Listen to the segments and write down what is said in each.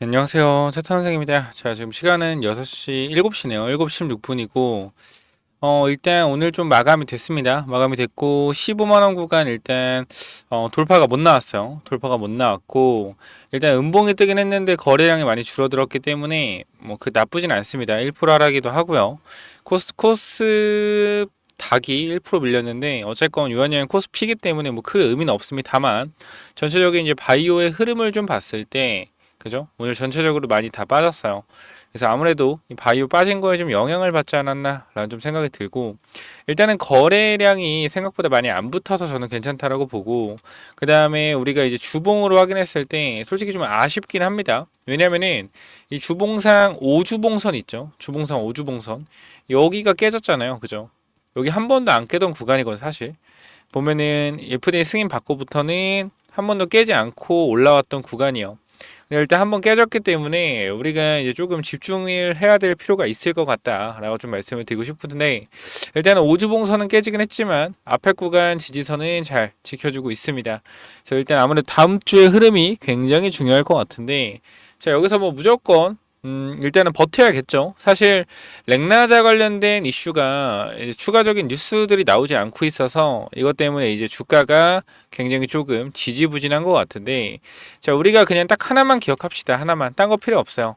안녕하세요. 채터 선생입니다. 자, 지금 시간은 6시, 7시네요. 7시 16분이고, 일단 오늘 좀 마감이 됐습니다. 마감이 됐고, 15만원 구간 일단, 돌파가 못 나왔어요. 돌파가 못 나왔고, 일단 음봉이 뜨긴 했는데 거래량이 많이 줄어들었기 때문에, 뭐, 나쁘진 않습니다. 1% 하락이기도 하고요. 코스 닭이 1% 밀렸는데, 어쨌건 유한양은 코스 피기 때문에 뭐 크게 의미는 없습니다. 다만, 전체적인 이제 바이오의 흐름을 좀 봤을 때, 그죠? 오늘 전체적으로 많이 다 빠졌어요. 그래서 아무래도 이 바이오 빠진 거에 좀 영향을 받지 않았나라는 좀 생각이 들고, 일단은 거래량이 생각보다 많이 안 붙어서 저는 괜찮다라고 보고, 그 다음에 우리가 이제 주봉으로 확인했을 때 솔직히 좀 아쉽긴 합니다. 왜냐면은 이 주봉상 5주봉선 있죠? 주봉상 5주봉선 여기가 깨졌잖아요. 그죠? 여기 한 번도 안 깨던 구간이거든 사실. 보면은 FDA 승인 받고부터는 한 번도 깨지 않고 올라왔던 구간이요. 일단 한번 깨졌기 때문에 우리가 이제 조금 집중을 해야 될 필요가 있을 것 같다라고 좀 말씀을 드리고 싶은데, 일단은 오주봉선은 깨지긴 했지만 앞에 구간 지지선은 잘 지켜주고 있습니다. 그래서 일단 아무래도 다음 주의 흐름이 굉장히 중요할 것 같은데, 자, 여기서 뭐 무조건 일단은 버텨야겠죠. 사실 렉나자 관련된 이슈가 이제 추가적인 뉴스들이 나오지 않고 있어서 이것 때문에 이제 주가가 굉장히 조금 지지부진한 것 같은데, 자, 우리가 그냥 딱 하나만 기억합시다. 하나만. 딴 거 필요 없어요.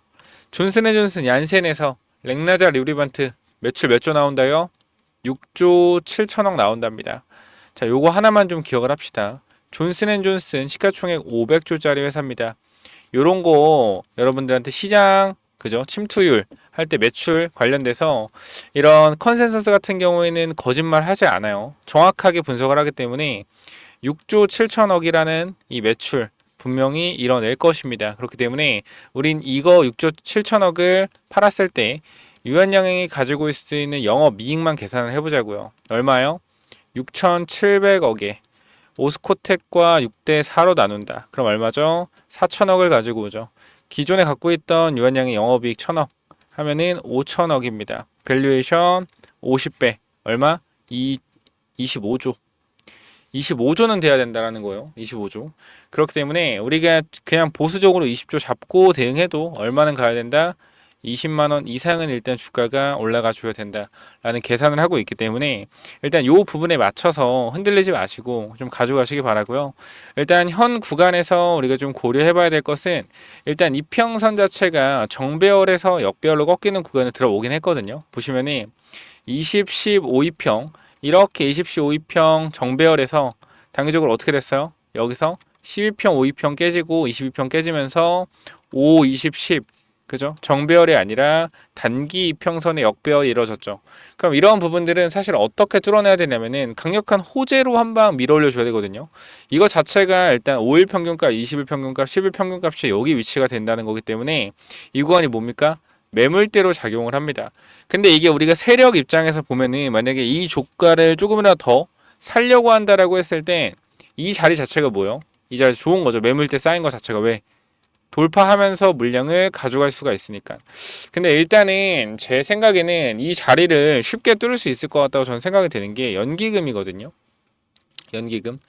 존슨앤존슨 얀센에서 렉나자 리브리반트 매출 몇 조 나온다요? 6조 7천억 나온답니다. 자, 요거 하나만 좀 기억을 합시다. 존슨앤존슨 시가총액 500조짜리 회사입니다. 요런 거 여러분들한테 시장 그죠? 침투율 할 때 매출 관련돼서 이런 컨센서스 같은 경우에는 거짓말 하지 않아요. 정확하게 분석을 하기 때문에 6조 7천억이라는 이 매출 분명히 이뤄낼 것입니다. 그렇기 때문에 우린 이거 6조 7천억을 팔았을 때 유한양행이 가지고 있을 수 있는 영업이익만 계산을 해보자고요. 얼마요? 6,700억에 오스코텍과 6대 4로 나눈다. 그럼 얼마죠? 4천억을 가지고 오죠. 기존에 갖고 있던 유한양의 영업이익 1천억 하면은 5천억입니다. 밸류에이션 50배. 얼마? 25조. 25조는 돼야 된다라는 거예요. 25조. 그렇기 때문에 우리가 그냥 보수적으로 20조 잡고 대응해도 얼마는 가야 된다? 20만 원 이상은 일단 주가가 올라가 줘야 된다라는 계산을 하고 있기 때문에 일단 요 부분에 맞춰서 흔들리지 마시고 좀 가져가시기 바라고요. 일단 현 구간에서 우리가 좀 고려해 봐야 될 것은, 일단 이평선 자체가 정배열에서 역배열로 꺾이는 구간에 들어오긴 했거든요. 보시면은 20, 10, 5위평 이렇게 20, 10, 5위평 정배열에서 단기적으로 어떻게 됐어요? 여기서 12평, 5위평 깨지고 22평 깨지면서 5, 20, 10 그죠? 정배열이 아니라 단기 이평선의 역배열이 이루어졌죠. 그럼 이런 부분들은 사실 어떻게 뚫어내야 되냐면은 강력한 호재로 한 방 밀어올려 줘야 되거든요. 이거 자체가 일단 5일 평균값, 20일 평균값, 10일 평균값이 여기 위치가 된다는 거기 때문에 이 구간이 뭡니까? 매물대로 작용을 합니다. 근데 이게 우리가 세력 입장에서 보면은 만약에 이 조가를 조금이라도 더 살려고 한다라고 했을 때 이 자리 자체가 뭐예요? 이 자리 좋은 거죠. 매물대 쌓인 거 자체가. 왜? 돌파하면서 물량을 가져갈 수가 있으니까. 근데 일단은 제 생각에는 이 자리를 쉽게 뚫을 수 있을 것 같다고 저는 생각이 되는 게 연기금이거든요. 연기금.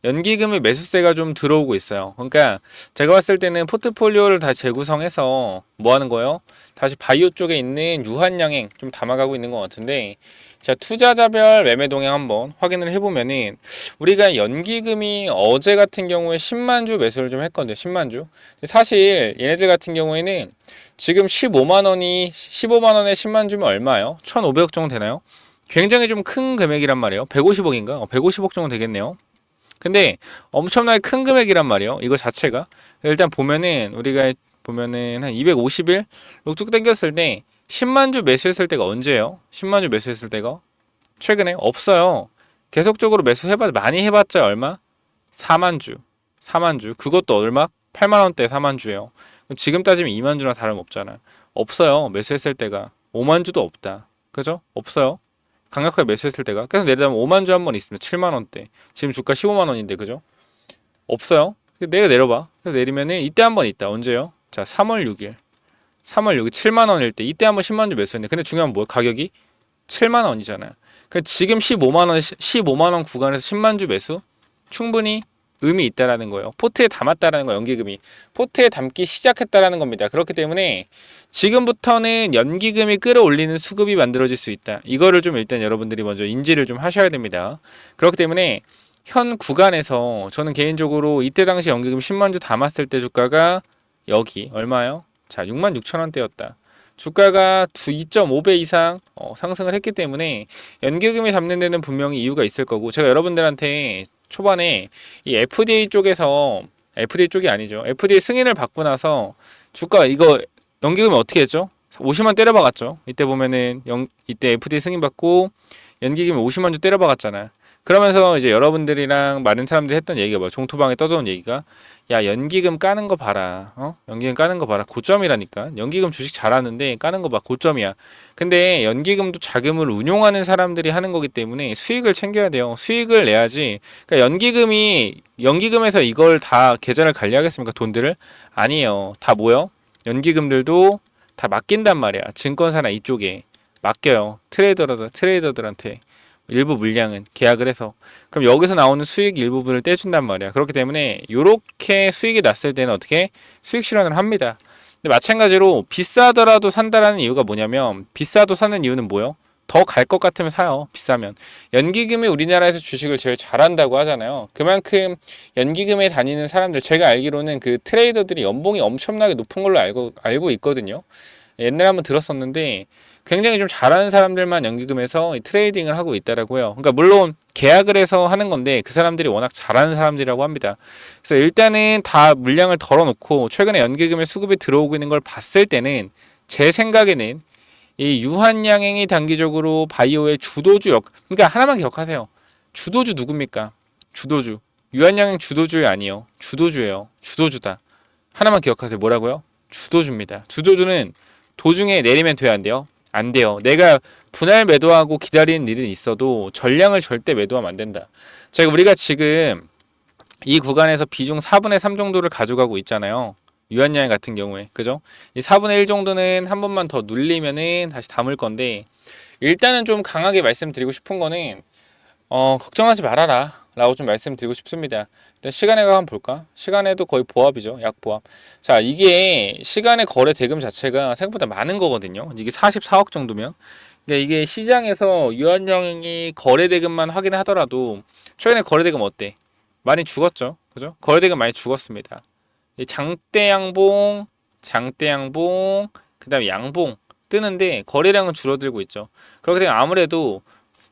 연기금의 매수세가 좀 들어오고 있어요. 그러니까 제가 봤을 때는 포트폴리오를 다 재구성해서 뭐 하는 거예요? 다시 바이오 쪽에 있는 유한양행 좀 담아가고 있는 것 같은데, 자, 투자자별 매매 동향 한번 확인을 해보면은 우리가 연기금이 어제 같은 경우에 10만 주 매수를 좀 했거든요. 10만 주. 사실 얘네들 같은 경우에는 지금 15만 원이 15만 원에 10만 주면 얼마예요? 1,500억 정도 되나요? 굉장히 좀 큰 금액이란 말이에요. 150억인가? 150억 정도 되겠네요. 근데 엄청나게 큰 금액이란 말이에요. 이거 자체가. 일단 보면은 우리가 보면은 한 250일 쭉 당겼을 때 10만 주 매수했을 때가 언제예요? 10만 주 매수했을 때가 최근에 없어요. 계속적으로 매수해봤 많이 해봤자 얼마? 4만 주. 4만 주. 그것도 얼마? 8만 원대 4만 주예요. 지금 따지면 2만 주나 다름없잖아. 없어요. 매수했을 때가 5만 주도 없다. 그죠? 없어요. 강력하게 매수했을 때가 계속 내려가면 5만 주 한 번 있으면 7만 원대. 지금 주가 15만 원인데 그죠? 없어요. 내가 내려봐. 그래서 내리면은 이때 한 번 있다. 언제요? 자, 3월 6일. 3월 6일 7만 원일 때 이때 한 번 10만 주 매수했는데, 근데 중요한 건 뭐야? 가격이 7만 원이잖아. 그 지금 15만 원 15만 원 구간에서 10만 주 매수 충분히 의미 있다라는 거예요. 포트에 담았다라는 거, 연기금이. 포트에 담기 시작했다라는 겁니다. 그렇기 때문에 지금부터는 연기금이 끌어올리는 수급이 만들어질 수 있다. 이거를 좀 일단 여러분들이 먼저 인지를 좀 하셔야 됩니다. 그렇기 때문에 현 구간에서 저는 개인적으로 이때 당시 연기금 10만 주 담았을 때 주가가 여기 얼마요? 자, 66,000원대였다. 주가가 2.5배 이상 상승을 했기 때문에 연기금이 담는 데는 분명히 이유가 있을 거고, 제가 여러분들한테 초반에 이 FDA 쪽에서, FDA 쪽이 아니죠, FDA 승인을 받고 나서 주가 이거 연기금이 어떻게 했죠? 50만 때려 박았죠. 이때 보면은 이때 FDA 승인 받고 연기금이 50만 주 때려 박았잖아. 그러면서 이제 여러분들이랑 많은 사람들이 했던 얘기가 뭐야? 종토방에 떠도는 얘기가, 야, 연기금 까는 거 봐라. 연기금 까는 거 봐라. 고점이라니까. 연기금 주식 잘하는데 까는 거 봐. 고점이야. 근데 연기금도 자금을 운용하는 사람들이 하는 거기 때문에 수익을 챙겨야 돼요. 수익을 내야지. 그러니까 연기금에서 이걸 다 계좌를 관리하겠습니까? 돈들을? 아니에요. 다 뭐요? 연기금들도 다 맡긴단 말이야. 증권사나 이쪽에 맡겨요. 트레이더들한테. 일부 물량은 계약을 해서, 그럼 여기서 나오는 수익 일부분을 떼준단 말이야. 그렇기 때문에 요렇게 수익이 났을 때는 어떻게 수익 실현을 합니다. 근데 마찬가지로 비싸더라도 산다라는 이유가 뭐냐면, 비싸도 사는 이유는 뭐요? 더 갈 것 같으면 사요. 비싸면. 연기금이 우리나라에서 주식을 제일 잘한다고 하잖아요. 그만큼 연기금에 다니는 사람들, 제가 알기로는 그 트레이더들이 연봉이 엄청나게 높은 걸로 알고 있거든요. 옛날에 한번 들었었는데 굉장히 좀 잘하는 사람들만 연기금에서 트레이딩을 하고 있다라고 해요. 그러니까 물론 계약을 해서 하는 건데 그 사람들이 워낙 잘하는 사람들이라고 합니다. 그래서 일단은 다 물량을 덜어놓고 최근에 연기금의 수급이 들어오고 있는 걸 봤을 때는, 제 생각에는 이 유한양행이 단기적으로 바이오의 주도주역, 그러니까 하나만 기억하세요. 주도주 누굽니까? 주도주. 유한양행 주도주이 아니에요. 주도주예요. 주도주다. 하나만 기억하세요. 뭐라고요? 주도주입니다. 주도주는 도중에 내리면 돼야 안 돼요? 안 돼요. 내가 분할 매도하고 기다리는 일은 있어도 전량을 절대 매도하면 안 된다. 우리가 지금 이 구간에서 비중 4분의 3 정도를 가져가고 있잖아요. 유한양행 같은 경우에. 그죠? 이 4분의 1 정도는 한 번만 더 눌리면은 다시 담을 건데, 일단은 좀 강하게 말씀드리고 싶은 거는, 걱정하지 말아라 라고 좀 말씀드리고 싶습니다. 일단 시간외가 한번 볼까? 시간에도 거의 보합이죠. 약보합. 자, 이게 시간의 거래 대금 자체가 생각보다 많은 거거든요. 이게 44억 정도면. 근데 이게 시장에서 유한양행이 거래 대금만 확인하더라도 최근에 거래 대금 어때? 많이 죽었죠. 그죠? 거래 대금 많이 죽었습니다. 장대 양봉, 그 다음에 양봉 뜨는데 거래량은 줄어들고 있죠. 그렇게 되면 아무래도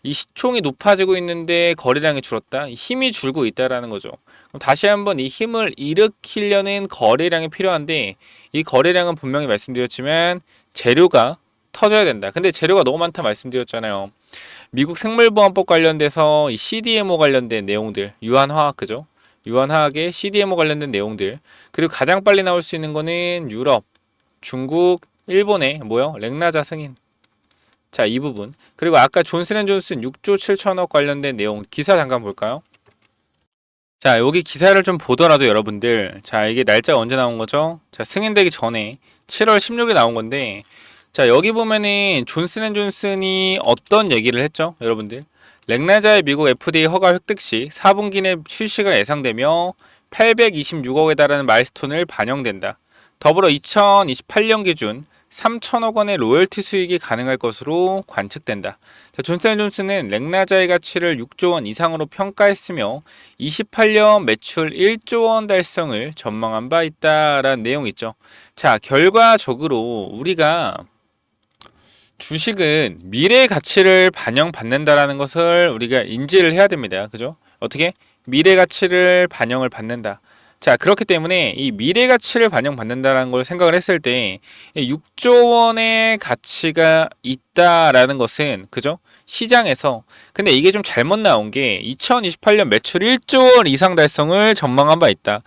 이 시총이 높아지고 있는데 거래량이 줄었다. 힘이 줄고 있다라는 거죠. 그럼 다시 한번 이 힘을 일으키려는 거래량이 필요한데, 이 거래량은 분명히 말씀드렸지만 재료가 터져야 된다. 근데 재료가 너무 많다 말씀드렸잖아요. 미국 생물보안법 관련돼서 이 CDMO 관련된 내용들, 유한화학, 그죠? 유한화학의 CDMO 관련된 내용들, 그리고 가장 빨리 나올 수 있는 거는 유럽, 중국, 일본의 뭐요? 렉나자 승인. 자, 이 부분. 그리고 아까 존슨앤존슨 6조 7천억 관련된 내용 기사 잠깐 볼까요? 자, 여기 기사를 좀 보더라도 여러분들, 자, 이게 날짜가 언제 나온 거죠? 자, 승인되기 전에 7월 16일 나온 건데, 자, 여기 보면은 존슨앤존슨이 어떤 얘기를 했죠? 여러분들, 렉나자의 미국 FDA 허가 획득 시 4분기 내 출시가 예상되며 826억에 달하는 마일스톤을 반영된다. 더불어 2028년 기준 3천억 원의 로열티 수익이 가능할 것으로 관측된다. 자, 존슨앤존슨은 렉나자의 가치를 6조 원 이상으로 평가했으며 28년 매출 1조 원 달성을 전망한 바 있다라는 내용이 있죠. 자, 결과적으로 우리가 주식은 미래의 가치를 반영받는다라는 것을 우리가 인지를 해야 됩니다. 그죠? 어떻게? 미래 가치를 반영을 받는다. 자, 그렇기 때문에 이 미래 가치를 반영받는다라는 걸 생각을 했을 때 6조 원의 가치가 있다라는 것은, 그죠? 시장에서. 근데 이게 좀 잘못 나온 게 2028년 매출 1조 원 이상 달성을 전망한 바 있다.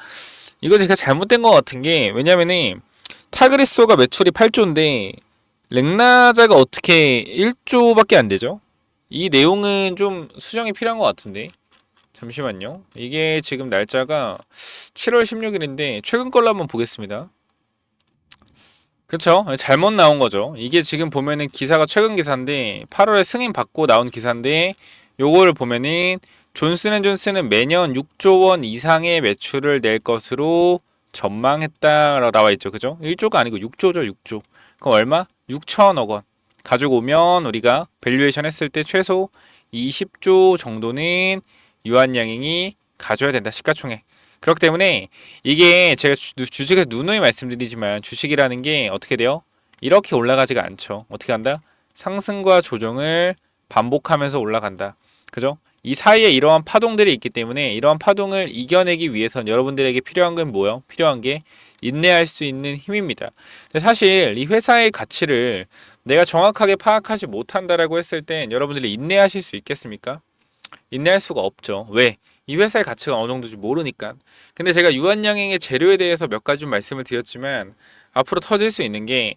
이거 제가 잘못된 것 같은 게, 왜냐면은 타그리소가 매출이 8조인데 렉나자가 어떻게 1조밖에 안 되죠? 이 내용은 좀 수정이 필요한 것 같은데. 잠시만요. 이게 지금 날짜가 7월 16일인데 최근 걸로 한번 보겠습니다. 그쵸? 잘못 나온 거죠. 이게 지금 보면은 기사가 최근 기사인데 8월에 승인 받고 나온 기사인데, 요거를 보면은 존슨앤존슨은 매년 6조 원 이상의 매출을 낼 것으로 전망했다라고 나와 있죠. 그죠? 1조가 아니고 6조죠, 6조. 그럼 얼마? 6천억 원. 가지고 오면 우리가 밸류에이션 했을 때 최소 20조 정도는 유한양행이 가져야 된다. 시가총액. 그렇기 때문에 이게 제가 주식에서 누누이 말씀드리지만 주식이라는 게 어떻게 돼요? 이렇게 올라가지가 않죠. 어떻게 한다? 상승과 조정을 반복하면서 올라간다. 그죠? 이 사이에 이러한 파동들이 있기 때문에 이러한 파동을 이겨내기 위해선 여러분들에게 필요한 건 뭐예요? 필요한 게 인내할 수 있는 힘입니다. 근데 사실 이 회사의 가치를 내가 정확하게 파악하지 못한다라고 했을 땐 여러분들이 인내하실 수 있겠습니까? 인내할 수가 없죠. 왜? 이 회사의 가치가 어느 정도인지 모르니까. 근데 제가 유한양행의 재료에 대해서 몇 가지 좀 말씀을 드렸지만 앞으로 터질 수 있는 게,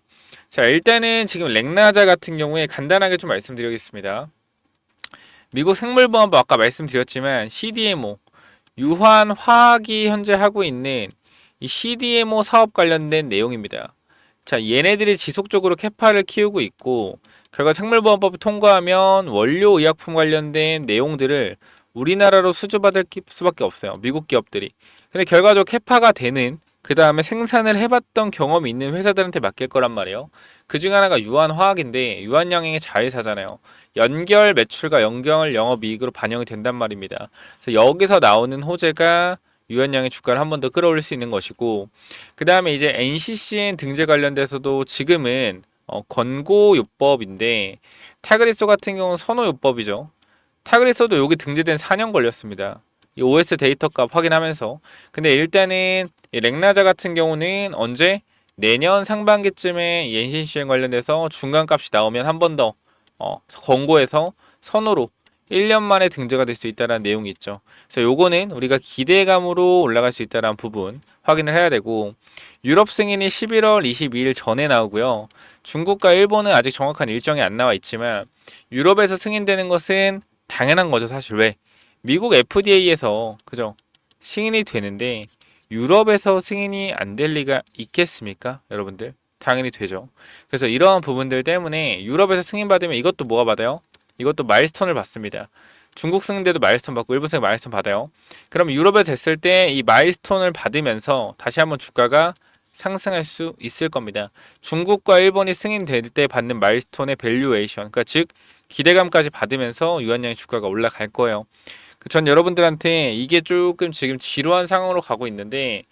자, 일단은 지금 렉나자 같은 경우에 간단하게 좀 말씀드리겠습니다. 미국 생물보안법 아까 말씀드렸지만 CDMO, 유한화학이 현재 하고 있는 이 CDMO 사업 관련된 내용입니다. 자, 얘네들이 지속적으로 캐파를 키우고 있고 결과 생물보안법을 통과하면 원료 의약품 관련된 내용들을 우리나라로 수주받을 수밖에 없어요. 미국 기업들이. 근데 결과적으로 캐파가 되는, 그 다음에 생산을 해봤던 경험이 있는 회사들한테 맡길 거란 말이에요. 그 중 하나가 유한화학인데 유한양행의 자회사잖아요. 연결 매출과 연결 영업이익으로 반영이 된단 말입니다. 그래서 여기서 나오는 호재가 유한양의 주가를 한 번 더 끌어올릴 수 있는 것이고, 그 다음에 이제 NCCN 등재 관련돼서도 지금은 권고요법인데 타그리소 같은 경우는 선호요법이죠. 타그리소도 여기 등재된 4년 걸렸습니다. 이 OS 데이터 값 확인하면서. 근데 일단은 이 렉나자 같은 경우는 언제? 내년 상반기쯤에 이 NCCN 관련돼서 중간값이 나오면 한 번 더 권고해서 선호로 1년 만에 등재가 될 수 있다는 내용이 있죠. 그래서 요거는 우리가 기대감으로 올라갈 수 있다는 부분 확인을 해야 되고, 유럽 승인이 11월 22일 전에 나오고요. 중국과 일본은 아직 정확한 일정이 안 나와 있지만 유럽에서 승인되는 것은 당연한 거죠. 사실 왜? 미국 FDA에서 그죠? 승인이 되는데 유럽에서 승인이 안 될 리가 있겠습니까? 여러분들? 당연히 되죠. 그래서 이러한 부분들 때문에 유럽에서 승인 받으면 이것도 뭐가 받아요? 이것도 마일스톤을 받습니다. 중국 승인돼도 마일스톤 받고 일본 승인 마일스톤 받아요. 그럼 유럽에 됐을 때 이 마일스톤을 받으면서 다시 한번 주가가 상승할 수 있을 겁니다. 중국과 일본이 승인될 때 받는 마일스톤의 밸류에이션, 그러니까 즉 기대감까지 받으면서 유한양의 주가가 올라갈 거예요. 전 여러분들한테 이게 조금 지금 지루한 상황으로 가고 있는데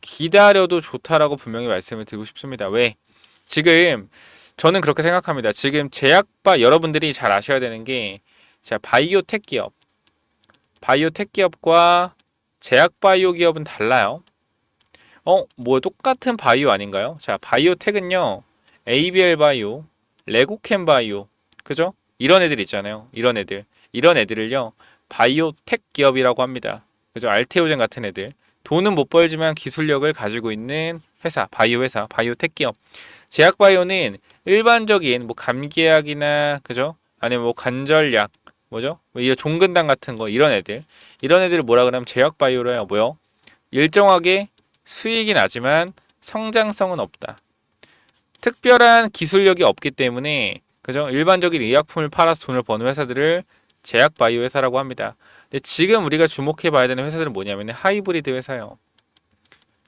기다려도 좋다라고 분명히 말씀을 드리고 싶습니다. 왜? 지금 저는 그렇게 생각합니다. 지금 제약바 여러분들이 잘 아셔야 되는 게, 자, 바이오텍 기업과 제약바이오 기업은 달라요. 뭐 똑같은 바이오 아닌가요? 자, 바이오텍은요, ABL 바이오, 레고캠 바이오, 그죠? 이런 애들 있잖아요. 이런 애들을요, 바이오텍 기업이라고 합니다. 그죠? 알테오젠 같은 애들. 돈은 못 벌지만 기술력을 가지고 있는 회사, 바이오 회사, 바이오텍 기업. 제약바이오는 일반적인 뭐 감기약이나 그죠? 아니면 뭐 관절약, 뭐죠? 이 종근당 같은 거, 이런 애들을 뭐라 그러면 제약바이오로 해요. 뭐요? 일정하게 수익이 나지만 성장성은 없다. 특별한 기술력이 없기 때문에 그죠? 일반적인 의약품을 팔아서 돈을 버는 회사들을 제약바이오 회사라고 합니다. 근데 지금 우리가 주목해 봐야 되는 회사들은 뭐냐면 하이브리드 회사예요.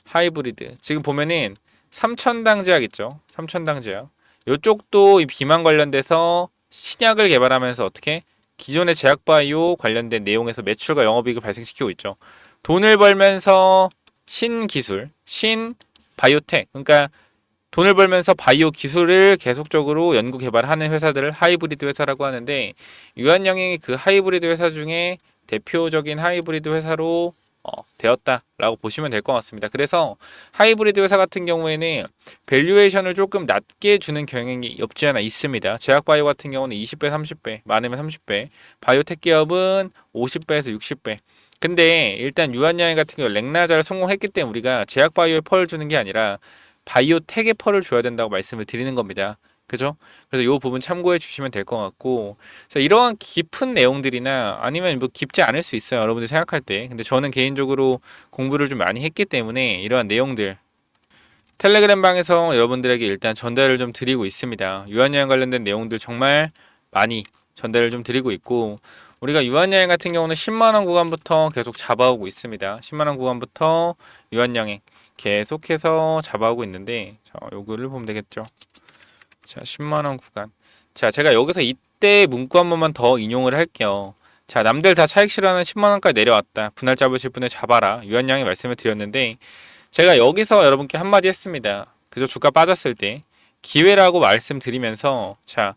하이브리드. 지금 보면은 삼천당 제약 있죠. 삼천당 제약. 이쪽도 이 비만 관련돼서 신약을 개발하면서 어떻게 기존의 제약바이오 관련된 내용에서 매출과 영업이익을 발생시키고 있죠. 돈을 벌면서 신기술, 신바이오텍, 그러니까 돈을 벌면서 바이오 기술을 계속적으로 연구 개발하는 회사들을 하이브리드 회사라고 하는데, 유한양행이 그 하이브리드 회사 중에 대표적인 하이브리드 회사로 되었다라고 보시면 될 것 같습니다. 그래서 하이브리드 회사 같은 경우에는 밸류에이션을 조금 낮게 주는 경향이 없지 않아 있습니다. 제약바이오 같은 경우는 20배, 30배, 많으면 30배, 바이오텍 기업은 50배에서 60배. 근데 일단 유한양행 같은 경우 렉나자를 성공했기 때문에 우리가 제약바이오에 펄을 주는 게 아니라 바이오텍에 펄을 줘야 된다고 말씀을 드리는 겁니다. 그죠? 그래서 이 부분 참고해 주시면 될 것 같고, 그래서 이러한 깊은 내용들이나 아니면 뭐 깊지 않을 수 있어요. 여러분들 생각할 때. 근데 저는 개인적으로 공부를 좀 많이 했기 때문에 이러한 내용들 텔레그램 방에서 여러분들에게 일단 전달을 좀 드리고 있습니다. 유한여행 관련된 내용들 정말 많이 전달을 좀 드리고 있고, 우리가 유한양행 같은 경우는 10만원 구간부터 계속 잡아오고 있습니다. 10만원 구간부터 유한양행 계속해서 잡아오고 있는데, 자, 요거를 보면 되겠죠. 자, 10만원 구간. 자, 제가 여기서 이때 문구 한 번만 더 인용을 할게요. 자, 남들 다 차익 실현은 10만원까지 내려왔다. 분할 잡으실 분을 잡아라. 유한양행 말씀을 드렸는데, 제가 여기서 여러분께 한마디 했습니다. 그저 주가 빠졌을 때 기회라고 말씀드리면서, 자,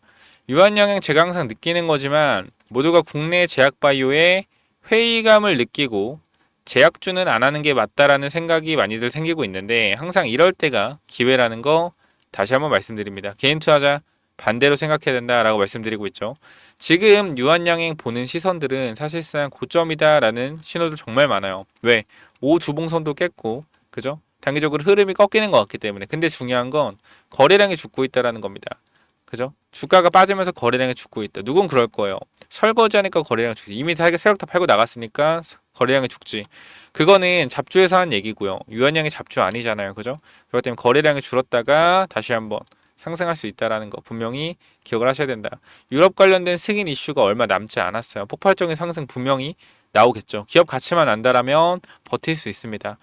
유한양행 제가 항상 느끼는 거지만 모두가 국내 제약바이오에 회의감을 느끼고 제약주는 안 하는 게 맞다라는 생각이 많이들 생기고 있는데, 항상 이럴 때가 기회라는 거 다시 한번 말씀드립니다. 개인 투자자 반대로 생각해야 된다라고 말씀드리고 있죠. 지금 유한양행 보는 시선들은 사실상 고점이다라는 신호도 정말 많아요. 왜? 5주봉선도 깼고, 그죠? 단기적으로 흐름이 꺾이는 것 같기 때문에. 근데 중요한 건 거래량이 죽고 있다라는 겁니다. 그죠? 주가가 빠지면서 거래량이 죽고 있다. 누군 그럴 거예요. 설거지하니까 거래량이 죽지. 이미 세력 다 팔고 나갔으니까 거래량이 죽지. 그거는 잡주에서 한 얘기고요. 유한양이 잡주 아니잖아요. 그죠? 그렇기 때문에 거래량이 줄었다가 다시 한번 상승할 수 있다라는 거 분명히 기억을 하셔야 된다. 유럽 관련된 승인 이슈가 얼마 남지 않았어요. 폭발적인 상승 분명히 나오겠죠. 기업 가치만 안다라면 버틸 수 있습니다.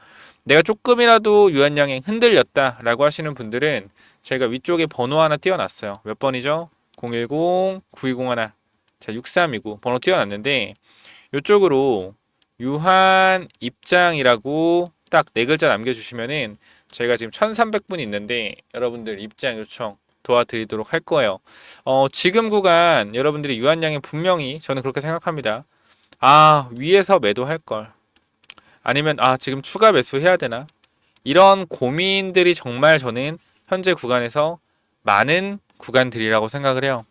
내가 조금이라도 유한양행 흔들렸다라고 하시는 분들은 제가 위쪽에 번호 하나 띄워놨어요. 몇 번이죠? 010-9201. 자, 6329 번호 띄워놨는데, 이쪽으로 유한 입장이라고 딱 네 글자 남겨주시면은 저희가 지금 1300분 있는데 여러분들 입장 요청 도와드리도록 할 거예요. 지금 구간 여러분들이 유한양행 분명히 저는 그렇게 생각합니다. 아, 위에서 매도할 걸. 아니면 지금 추가 매수해야 되나? 이런 고민들이 정말 저는 현재 구간에서 많은 구간들이라고 생각을 해요.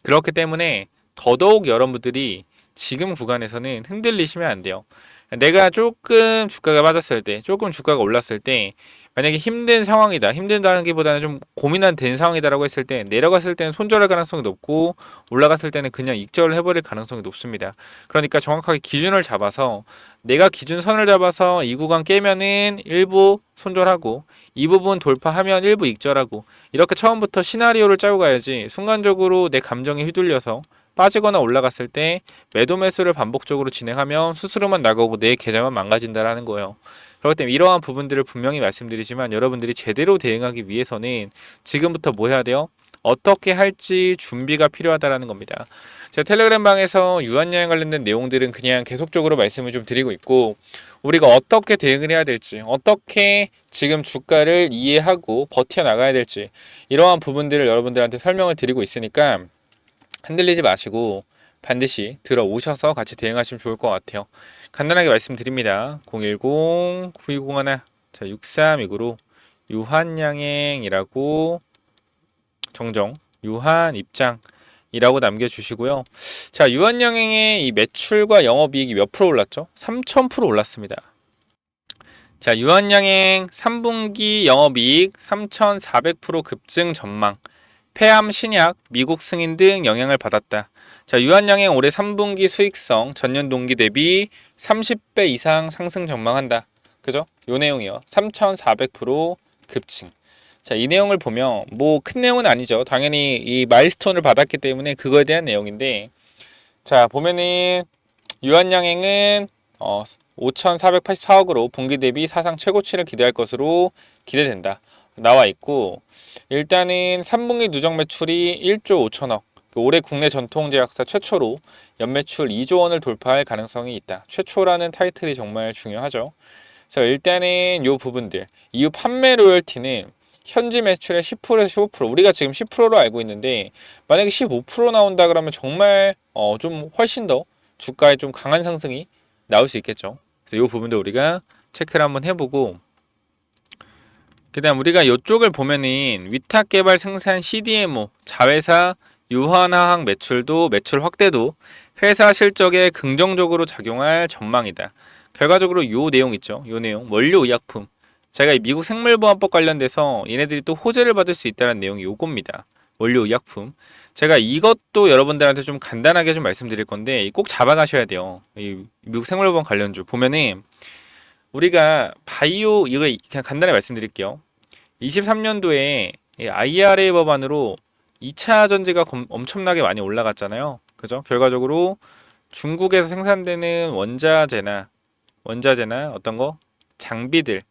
그렇기 때문에 더더욱 여러분들이 지금 구간에서는 흔들리시면 안 돼요. 내가 조금 주가가 빠졌을 때, 조금 주가가 올랐을 때, 만약에 힘든 상황이다, 힘든다기보다는 좀 고민한 된 상황이다라고 했을 때, 내려갔을 때는 손절할 가능성이 높고 올라갔을 때는 그냥 익절을 해버릴 가능성이 높습니다. 그러니까 정확하게 기준을 잡아서, 내가 기준선을 잡아서 이 구간 깨면은 일부 손절하고 이 부분 돌파하면 일부 익절하고, 이렇게 처음부터 시나리오를 짜고 가야지 순간적으로 내 감정에 휘둘려서 빠지거나 올라갔을 때 매도 매수를 반복적으로 진행하면 수수료만 나가고 내 계좌만 망가진다라는 거예요. 그렇기 때문에 이러한 부분들을 분명히 말씀드리지만, 여러분들이 제대로 대응하기 위해서는 지금부터 뭐 해야 돼요? 어떻게 할지 준비가 필요하다라는 겁니다. 제가 텔레그램 방에서 유한양행 관련된 내용들은 그냥 계속적으로 말씀을 좀 드리고 있고, 우리가 어떻게 대응을 해야 될지, 어떻게 지금 주가를 이해하고 버텨나가야 될지, 이러한 부분들을 여러분들한테 설명을 드리고 있으니까 흔들리지 마시고 반드시 들어오셔서 같이 대응하시면 좋을 것 같아요. 간단하게 말씀드립니다. 010-9201 자, 6329로 유한양행이라고 정정, 유한 입장이라고 남겨주시고요. 자, 유한양행의 이 매출과 영업이익이 몇 프로 올랐죠? 3000% 올랐습니다. 자, 유한양행 3분기 영업이익 3400% 급증 전망, 폐암 신약, 미국 승인 등 영향을 받았다. 자, 유한양행 올해 3분기 수익성 전년 동기 대비 30배 이상 상승 전망한다. 그죠? 요 내용이요. 3400% 급증. 자, 이 내용을 보면 뭐 큰 내용은 아니죠. 당연히 이 마일스톤을 받았기 때문에 그거에 대한 내용인데, 자, 보면은 유한양행은 5,484억으로 분기 대비 사상 최고치를 기대할 것으로 기대된다. 나와 있고, 일단은 3분기 누적 매출이 1조 5천억, 올해 국내 전통제약사 최초로 연매출 2조 원을 돌파할 가능성이 있다. 최초라는 타이틀이 정말 중요하죠. 그래서 일단은 요 부분들, 이후 판매 로열티는 현지 매출의 10%에서 15%, 우리가 지금 10%로 알고 있는데 만약에 15% 나온다 그러면 정말 좀 훨씬 더 주가에 좀 강한 상승이 나올 수 있겠죠. 그래서 이 부분도 우리가 체크를 한번 해보고, 그 다음 우리가 이쪽을 보면은 위탁 개발 생산 CDMO 자회사 유한화학 매출도 매출 확대도 회사 실적에 긍정적으로 작용할 전망이다. 결과적으로 요 내용 있죠. 요 내용 원료 의약품, 제가 이 미국 생물보안법 관련돼서 얘네들이 또 호재를 받을 수 있다는 내용이 요겁니다. 원료 의약품. 제가 이것도 여러분들한테 좀 간단하게 좀 말씀드릴 건데 꼭 잡아가셔야 돼요. 이 미국 생물보안 관련주 보면은 우리가 바이오, 이거 그냥 간단히 말씀드릴게요. 23년도에 IRA 법안으로 2차 전지가 엄청나게 많이 올라갔잖아요. 그죠? 결과적으로 중국에서 생산되는 원자재나 어떤 거 장비들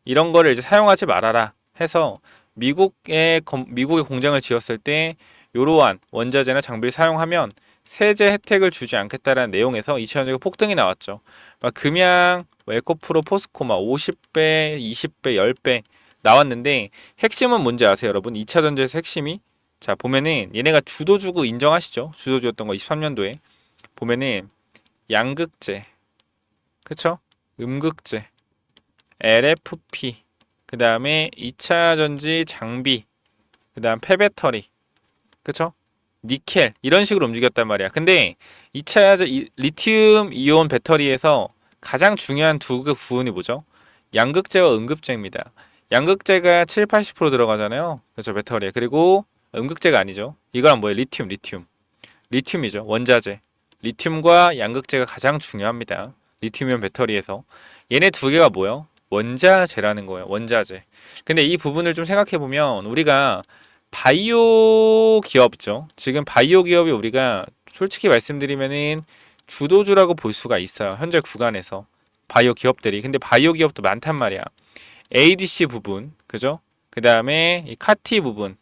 이런 거를 이제 사용하지 말아라 해서 미국의 공장을 지었을 때 이러한 원자재나 장비를 사용하면 세제 혜택을 주지 않겠다라는 내용에서 2000년대 폭등이 나왔죠. 막 금양, 에코프로, 포스코 막 50배, 20배, 10배 나왔는데 핵심은 뭔지 아세요, 여러분? 2차 전지에서 핵심이 자 보면은 얘네가 주도주고 인정하시죠? 주도주였던 거 23년도에 보면은 양극재, 그쵸? 음극재, LFP, 그 다음에 2차 전지 장비, 그 다음 폐배터리, 그쵸? 니켈 이런 식으로 움직였단 말이야. 근데 2차 리튬 이온 배터리에서 가장 중요한 두 그 부분이 뭐죠? 양극재와 음극재입니다. 양극재가 7, 80% 들어가잖아요. 그렇죠, 배터리에. 그리고 음극재가 아니죠. 이거는 뭐예요? 리튬이죠. 원자재. 리튬과 양극재가 가장 중요합니다. 리튬이온 배터리에서. 얘네 두 개가 뭐예요? 원자재라는 거예요. 원자재. 근데 이 부분을 좀 생각해 보면 우리가 바이오 기업죠. 지금 바이오 기업이 우리가 솔직히 말씀드리면은 주도주라고 볼 수가 있어요. 현재 구간에서 바이오 기업들이. 근데 바이오 기업도 많단 말이야. ADC 부분, 그죠? 그 다음에 이 카티 부분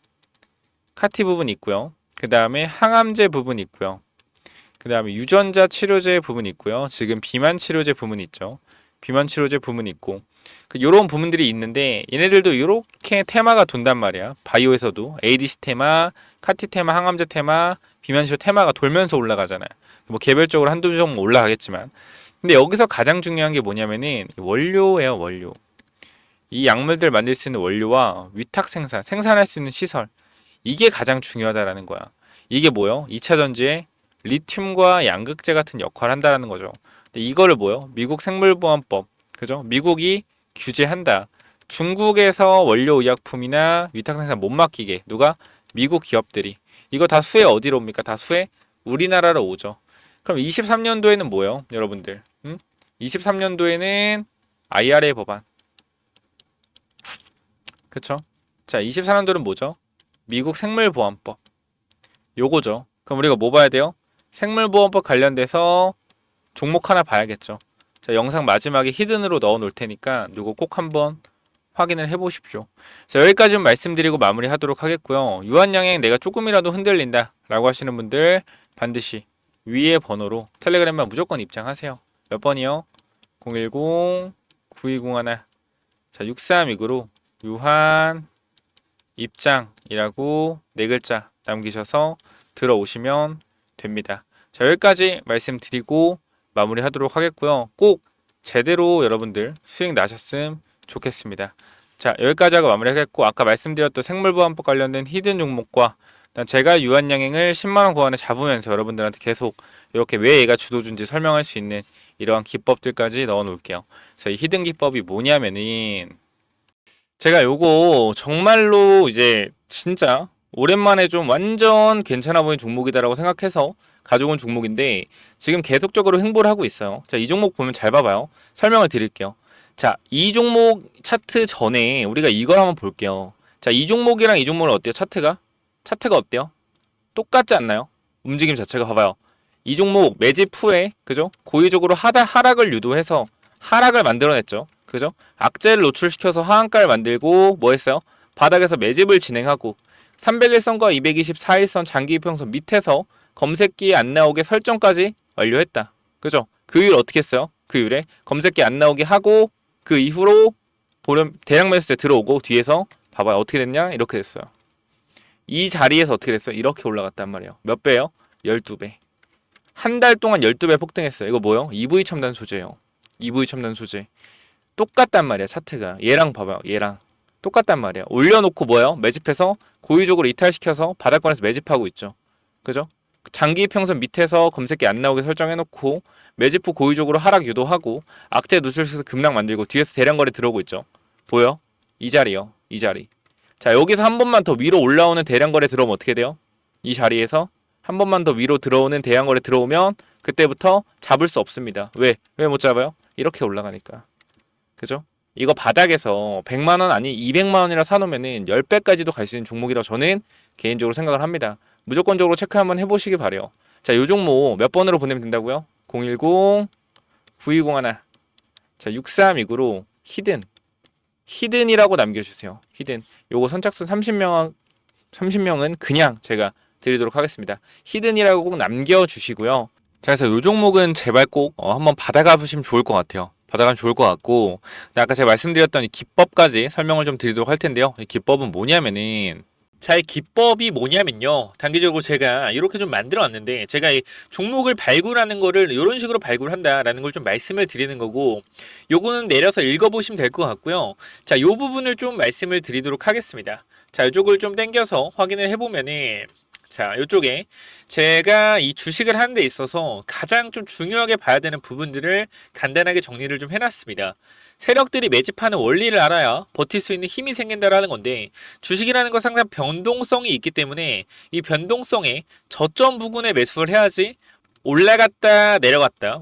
있고요. 그 다음에 항암제 부분 있고요. 그 다음에 유전자 치료제 부분 있고요. 지금 비만 치료제 부분 있죠. 비만 치료제 부분 있고 요런 부분들이 있는데 얘네들도 이렇게 테마가 돈단 말이야. 바이오에서도 ADC 테마, 카티 테마, 항암제 테마, 비만 치료 테마가 돌면서 올라가잖아요. 뭐 개별적으로 한두 종목 올라가겠지만 근데 여기서 가장 중요한 게 뭐냐면은 원료예요. 원료. 이 약물들 만들 수 있는 원료와 위탁 생산할 수 있는 시설 이게 가장 중요하다라는 거야. 이게 뭐요? 2차 전지에 리튬과 양극재 같은 역할을 한다라는 거죠. 근데 이거를 뭐요? 미국 생물보안법, 그죠? 미국이 규제한다. 중국에서 원료 의약품이나 위탁 생산 못 맡기게 누가? 미국 기업들이. 이거 다 수혜 어디로 옵니까? 다 수혜 우리나라로 오죠. 그럼 23년도에는 뭐예요? 여러분들. 23년도에는 IRA 법안. 그쵸? 자, 24년도는 뭐죠? 미국 생물보안법. 요거죠. 그럼 우리가 뭐 봐야 돼요? 생물보안법 관련돼서 종목 하나 봐야겠죠. 자, 영상 마지막에 히든으로 넣어 놓을 테니까 요거 꼭 한번 확인을 해 보십시오. 자, 여기까지 말씀드리고 마무리 하도록 하겠고요. 유한양행 내가 조금이라도 흔들린다 라고 하시는 분들 반드시 위에 번호로 텔레그램만 무조건 입장하세요. 몇 번이요? 010-9201 자, 6329로 유한 입장이라고 네 글자 남기셔서 들어오시면 됩니다. 자, 여기까지 말씀드리고 마무리하도록 하겠고요. 꼭 제대로 여러분들 수익 나셨으면 좋겠습니다. 자, 여기까지 하고 마무리하겠고 아까 말씀드렸던 생물보안법 관련된 히든 종목과 제가 유한양행을 10만원 구간에 잡으면서 여러분들한테 계속 이렇게 왜 얘가 주도주인지 설명할 수 있는 이러한 기법들까지 넣어 놓을게요. 그래서 이 히든 기법이 뭐냐면은 제가 요거 정말로 이제 진짜 오랜만에 좀 완전 괜찮아 보이는 종목이다라고 생각해서 가져온 종목인데 지금 계속적으로 횡보를 하고 있어요. 자, 이 종목 보면 잘 봐봐요. 설명을 드릴게요. 자, 이 종목 차트 전에 우리가 이걸 한번 볼게요. 자, 이 종목이랑 이 종목은 어때요? 차트가 어때요? 똑같지 않나요? 움직임 자체가 봐봐요. 이 종목 매집 후에 그죠? 고의적으로 하락을 유도해서 하락을 만들어냈죠. 그죠? 악재를 노출시켜서 하한가를 만들고 뭐 했어요? 바닥에서 매집을 진행하고 301선과 224일선 장기이평선 밑에서 검색기에 안 나오게 설정까지 완료했다. 그죠? 그 이후에 어떻게 했어요? 그 이후에 검색기 안 나오게 하고 그 이후로 대량 매수세 들어오고 뒤에서 봐봐요. 어떻게 됐냐? 이렇게 됐어요. 이 자리에서 어떻게 됐어요? 이렇게 올라갔단 말이에요. 몇 배요? 12배. 한 달 동안 12배 폭등했어요. 이거 뭐요? EV 첨단 소재예요. EV 첨단 소재. 똑같단 말이야. 차트가. 얘랑 봐봐요. 얘랑. 똑같단 말이야. 올려놓고 뭐예요? 매집해서 고의적으로 이탈시켜서 바닥권에서 매집하고 있죠. 그죠? 장기 평선 밑에서 검색기 안 나오게 설정해놓고 매집 후 고의적으로 하락 유도하고 악재 노출시켜서 급락 만들고 뒤에서 대량거래 들어오고 있죠. 보여? 이 자리요. 이 자리. 자, 여기서 한 번만 더 위로 올라오는 대량거래 들어오면 어떻게 돼요? 이 자리에서 한 번만 더 위로 들어오는 대량거래 들어오면 그때부터 잡을 수 없습니다. 왜? 왜 못 잡아요? 이렇게 올라가니까. 그죠? 이거 바닥에서 100만원 아니 200만원이라 사놓으면은 10배까지도 갈 수 있는 종목이라고 저는 개인적으로 생각을 합니다. 무조건적으로 체크 한번 해보시기 바래요. 자, 요 종목 몇 번으로 보내면 된다고요? 010 9201 자, 6329로 히든이라고 남겨주세요. 히든. 요거 선착순 30명은 그냥 제가 드리도록 하겠습니다. 히든이라고 꼭 남겨주시고요. 자, 그래서 요 종목은 제발 꼭 한번 받아가 보시면 좋을 것 같아요. 받아가면 좋을 것 같고, 아까 제가 말씀드렸던 이 기법까지 설명을 좀 드리도록 할 텐데요. 이 기법은 뭐냐면은, 자, 이 기법이 뭐냐면요. 단기적으로 제가 이렇게 좀 만들어 놨는데, 제가 이 종목을 발굴하는 거를 이런 식으로 발굴한다라는 걸 좀 말씀을 드리는 거고, 요거는 내려서 읽어보시면 될 것 같고요. 자, 요 부분을 좀 말씀을 드리도록 하겠습니다. 자, 이쪽을 좀 당겨서 확인을 해보면은, 자, 이쪽에 제가 이 주식을 하는 데 있어서 가장 좀 중요하게 봐야 되는 부분들을 간단하게 정리를 좀 해놨습니다. 세력들이 매집하는 원리를 알아야 버틸 수 있는 힘이 생긴다라는 건데, 주식이라는 건 항상 변동성이 있기 때문에 이 변동성에 저점 부근에 매수를 해야지 올라갔다 내려갔다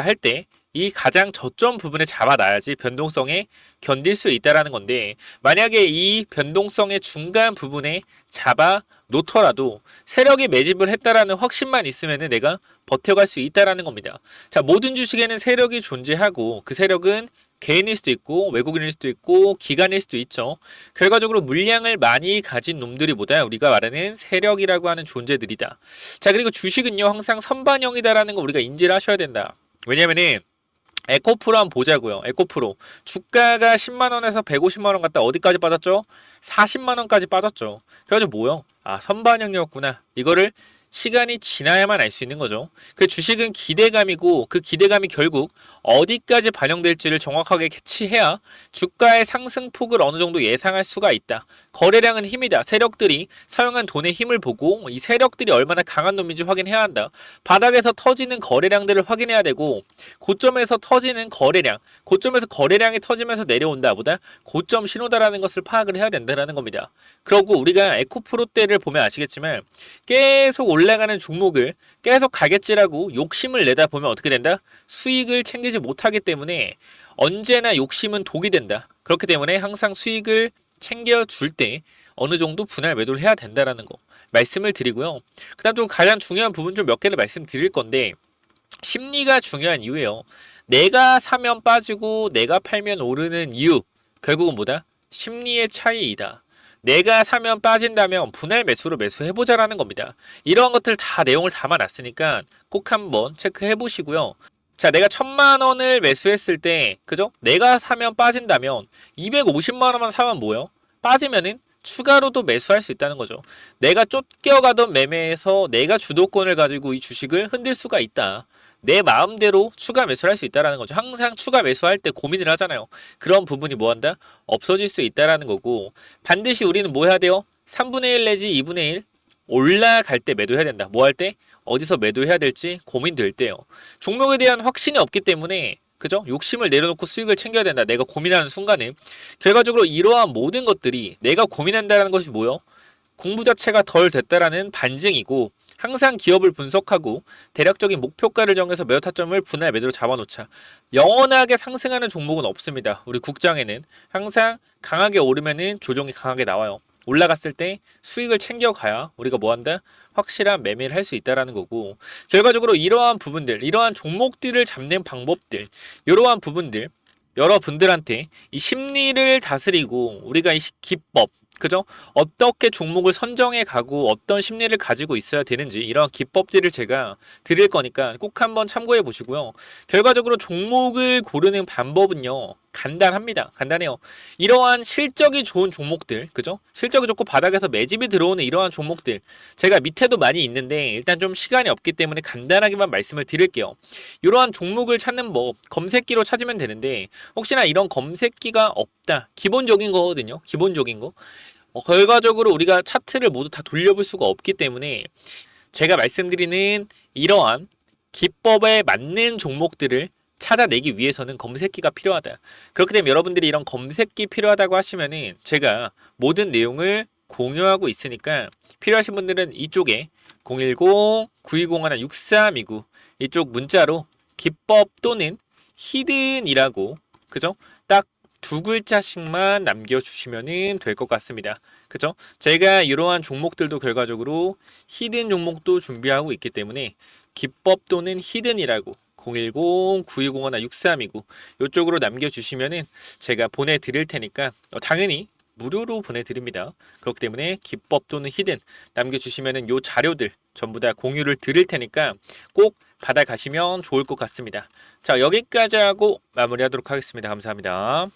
할 때 이 가장 저점 부분에 잡아놔야지 변동성에 견딜 수 있다라는 건데, 만약에 이 변동성의 중간 부분에 잡아 놓더라도 세력이 매집을 했다라는 확신만 있으면 내가 버텨갈 수 있다라는 겁니다. 자, 모든 주식에는 세력이 존재하고 그 세력은 개인일 수도 있고 외국인일 수도 있고 기관일 수도 있죠. 결과적으로 물량을 많이 가진 놈들이보다 우리가 말하는 세력이라고 하는 존재들이다. 자, 그리고 주식은요 항상 선반영이다라는 거 우리가 인지를 하셔야 된다. 왜냐면은 에코프로 한번 보자고요. 에코프로 주가가 10만원에서 150만원 갔다 어디까지 빠졌죠? 40만원까지 빠졌죠. 그래가지고 뭐요? 아, 선반영이었구나. 이거를 시간이 지나야만 알 수 있는 거죠. 그 주식은 기대감이고 그 기대감이 결국 어디까지 반영될지를 정확하게 캐치해야 주가의 상승폭을 어느 정도 예상할 수가 있다. 거래량은 힘이다. 세력들이 사용한 돈의 힘을 보고 이 세력들이 얼마나 강한 놈인지 확인해야 한다. 바닥에서 터지는 거래량들을 확인해야 되고, 고점에서 터지는 거래량, 고점에서 거래량이 터지면서 내려온다 보다 고점 신호다라는 것을 파악을 해야 된다는 겁니다. 그리고 우리가 에코프로 때를 보면 아시겠지만 계속 올라가는 종목을 계속 가겠지라고 욕심을 내다 보면 어떻게 된다? 수익을 챙기지 못하기 때문에 언제나 욕심은 독이 된다. 그렇기 때문에 항상 수익을 챙겨줄 때 어느 정도 분할 매도를 해야 된다라는 거 말씀을 드리고요. 그 다음 또 가장 중요한 부분 좀 몇 개를 말씀드릴 건데, 심리가 중요한 이유예요. 내가 사면 빠지고 내가 팔면 오르는 이유, 결국은 뭐다? 심리의 차이이다. 내가 사면 빠진다면 분할 매수로 매수해보자라는 겁니다. 이러한 것들 다 내용을 담아놨으니까 꼭 한번 체크해 보시고요. 자, 내가 1000만원을 매수했을 때, 그죠? 내가 사면 빠진다면 250만원만 사면 뭐예요? 빠지면은 추가로도 매수할 수 있다는 거죠. 내가 쫓겨가던 매매에서 내가 주도권을 가지고 이 주식을 흔들 수가 있다. 내 마음대로 추가 매수를 할 수 있다는 거죠. 항상 추가 매수할 때 고민을 하잖아요. 그런 부분이 뭐한다? 없어질 수 있다는 거고, 반드시 우리는 뭐 해야 돼요? 3분의 1 내지 2분의 1 올라갈 때 매도해야 된다. 뭐 할 때? 어디서 매도해야 될지 고민될 때요. 종목에 대한 확신이 없기 때문에, 그죠? 욕심을 내려놓고 수익을 챙겨야 된다. 내가 고민하는 순간에 결과적으로 이러한 모든 것들이 내가 고민한다는 것이 뭐요? 공부 자체가 덜 됐다라는 반증이고, 항상 기업을 분석하고 대략적인 목표가를 정해서 매도 타점을 분할 매도로 잡아놓자. 영원하게 상승하는 종목은 없습니다. 우리 국장에는 항상 강하게 오르면은 조정이 강하게 나와요. 올라갔을 때 수익을 챙겨가야 우리가 뭐한다? 확실한 매매를 할 수 있다라는 거고, 결과적으로 이러한 부분들, 이러한 종목들을 잡는 방법들, 이러한 부분들 여러분들한테 이 심리를 다스리고 우리가 이 기법, 그죠? 어떻게 종목을 선정해 가고 어떤 심리를 가지고 있어야 되는지 이런 기법들을 제가 드릴 거니까 꼭 한번 참고해 보시고요. 결과적으로 종목을 고르는 방법은요, 간단합니다. 간단해요. 이러한 실적이 좋은 종목들, 그죠? 실적이 좋고 바닥에서 매집이 들어오는 이러한 종목들, 제가 밑에도 많이 있는데 일단 좀 시간이 없기 때문에 간단하게만 말씀을 드릴게요. 이러한 종목을 찾는 법, 검색기로 찾으면 되는데, 혹시나 이런 검색기가 없다, 기본적인 거거든요. 기본적인 거. 결과적으로 우리가 차트를 모두 다 돌려볼 수가 없기 때문에 제가 말씀드리는 이러한 기법에 맞는 종목들을 찾아내기 위해서는 검색기가 필요하다. 그렇기 때문에 여러분들이 이런 검색기 필요하다고 하시면은 제가 모든 내용을 공유하고 있으니까 필요하신 분들은 이쪽에 010-9201-6329 이쪽 문자로 기법 또는 히든이라고, 그죠? 딱 두 글자씩만 남겨주시면 될 것 같습니다. 그죠? 제가 이러한 종목들도 결과적으로 히든 종목도 준비하고 있기 때문에 기법 또는 히든이라고 010-9201나 6329 이쪽으로 남겨주시면은 제가 보내드릴 테니까 당연히 무료로 보내드립니다. 그렇기 때문에 기법 또는 히든 남겨주시면은 요 자료들 전부 다 공유를 드릴 테니까 꼭 받아가시면 좋을 것 같습니다. 자, 여기까지 하고 마무리하도록 하겠습니다. 감사합니다.